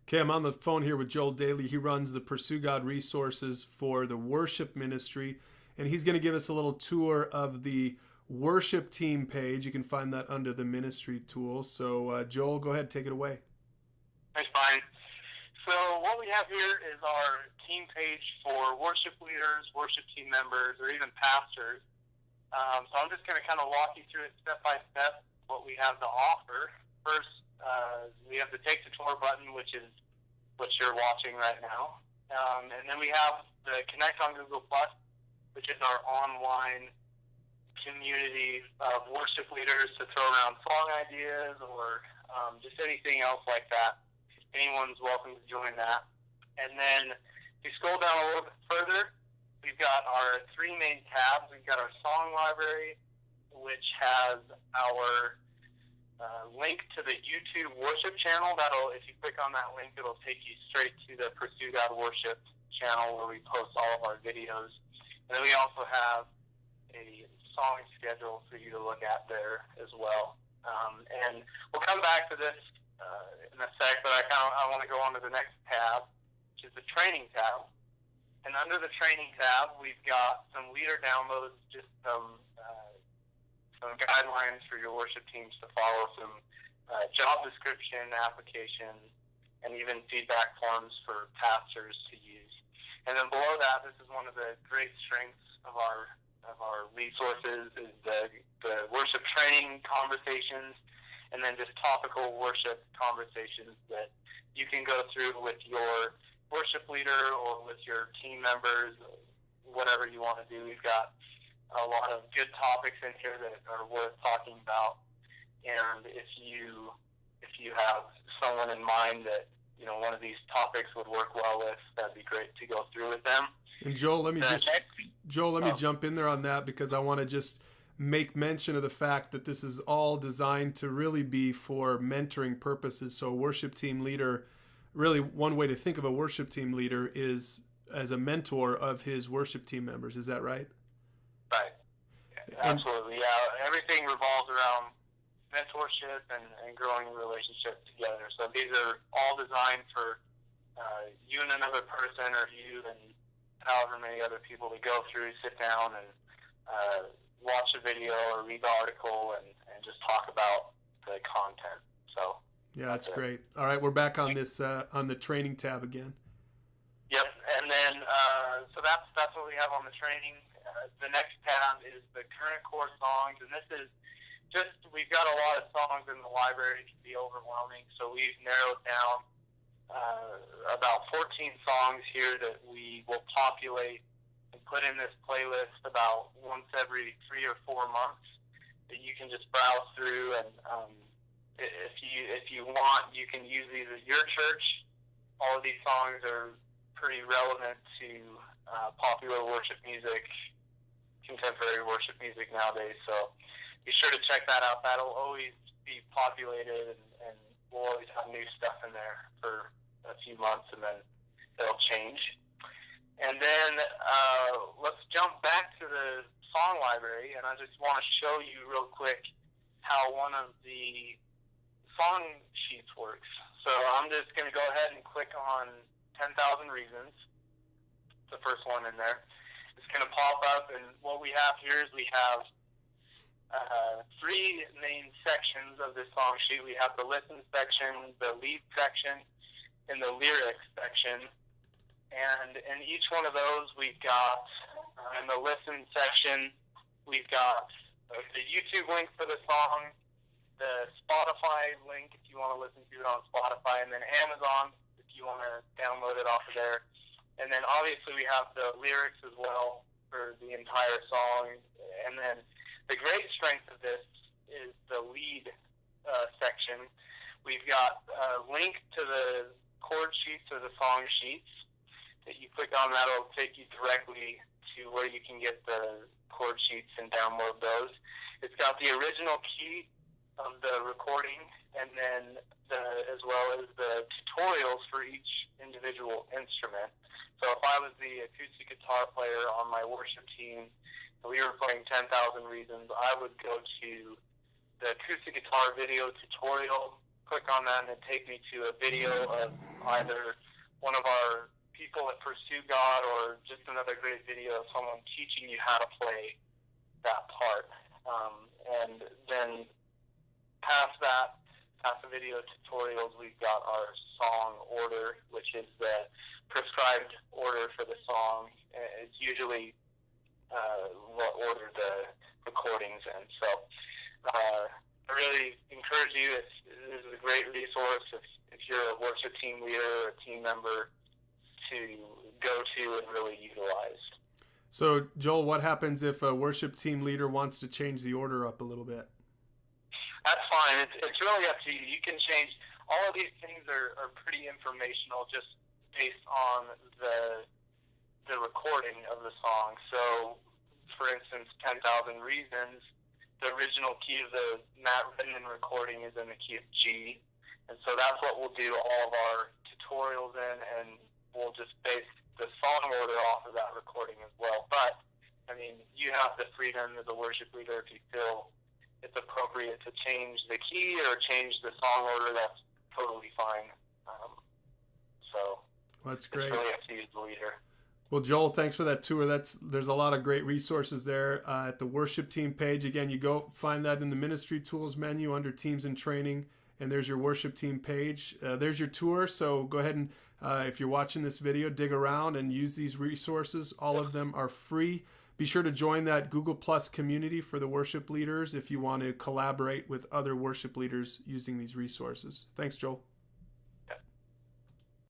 Okay, I'm on the phone here with Joel Daly. He runs the Pursue God resources for the worship ministry, and he's going to give us a little tour of the worship team page. You can find that under the ministry tools. So, Joel, go ahead, take it away. Thanks, Brian. So what we have here is our team page for worship leaders, worship team members, or even pastors. So I'm just going to kind of walk you through it step by step, what we have to offer. First, we have the Take the Tour button, which is what you're watching right now. And then we have the Connect on Google+, which is our online community of worship leaders to throw around song ideas or just anything else like that. Anyone's welcome to join that. And then if you scroll down a little bit further, we've got our three main tabs. We've got our song library, which has our link to the YouTube worship channel. That'll, if you click on that link, it'll take you straight to the Pursue God worship channel where we post all of our videos. And then we also have a song schedule for you to look at there as well. And we'll come back to this in a sec, but I want to go on to the next tab, which is the training tab. And under the training tab, we've got some leader downloads, just some guidelines for your worship teams to follow, some job description applications, and even feedback forms for pastors to use. And then below that, this is one of the great strengths of our resources is the worship training conversations, and then just topical worship conversations that you can go through with your worship leader or with your team members, whatever you want to do. We've got a lot of good topics in here that are worth talking about. And if you have someone in mind that, you know, one of these topics would work well with, that'd be great to go through with them. And Joel, let me jump in there on that, because I want to just make mention of the fact that this is all designed to really be for mentoring purposes. So a worship team leader, really one way to think of a worship team leader is as a mentor of his worship team members. Is that right? Right. Absolutely. Yeah. Everything revolves around mentorship and growing a relationship together. So these are all designed for you and another person, or you and however many other people to go through, sit down and watch a video or read the article and just talk about the content. So yeah, that's great. All right, we're back on this on the training tab again. Yep, and then so that's what we have on the training. The next tab is the current core songs, and this is just, we've got a lot of songs in the library. It can be overwhelming, so we've narrowed down about 14 songs here that we will populate and put in this playlist about once every 3 or 4 months that you can just browse through. And if you want, you can use these at your church. All of these songs are pretty relevant to popular worship music, contemporary worship music nowadays. So be sure to check that out. That'll always be populated, and we'll always have new stuff in there for a few months, and then it'll change. And then let's jump back to the song library, and I just want to show you real quick how one of the song sheets works. So I'm just going to go ahead and click on 10,000 Reasons, the first one in there. It's going to pop up, and what we have here is we have 3 main sections of this song sheet. We have the listen section, the lead section, and the lyrics section. And in each one of those, we've got, in the listen section, we've got the YouTube link for the song, the Spotify link if you want to listen to it on Spotify, and then Amazon if you want to download it off of there. And then obviously we have the lyrics as well for the entire song. And then the great strength of this is the lead section. We've got a link to the chord sheets or the song sheets that you click on. That'll take you directly to where you can get the chord sheets and download those. It's got the original key of the recording, and then as well as the tutorials for each individual instrument. So if I was the acoustic guitar player on my worship team and we were playing 10,000 Reasons, I would go to the acoustic guitar video tutorial click on that and it'd take me to a video of either one of our people that pursue God or just another great video of someone teaching you how to play that part. And then past that, past the video tutorials, we've got our song order, which is the prescribed order for the song. It's usually what order the recordings in. So I really encourage you. This is a great resource if you're a worship team leader or a team member to go to and really utilize. So, Joel, what happens if a worship team leader wants to change the order up a little bit? That's fine. It's really up to you. You can change. All of these things are pretty informational, just based on the recording of the song. So, for instance, 10,000 Reasons, the original key of the Matt Redman recording is in the key of G. And so that's what we'll do all of our tutorials in, and we'll just base the song order off of that recording as well. But, I mean, you have the freedom as a worship leader if you feel it's appropriate to change the key or change the song order. That's totally fine. So that's great. It's really up to you as the leader. Well, Joel, thanks for that tour. There's a lot of great resources there at the worship team page. Again, you go find that in the ministry tools menu under teams and training, and there's your worship team page. There's your tour. So go ahead and if you're watching this video, dig around and use these resources. All of them are free. Be sure to join that Google Plus community for the worship leaders if you want to collaborate with other worship leaders using these resources. Thanks, Joel.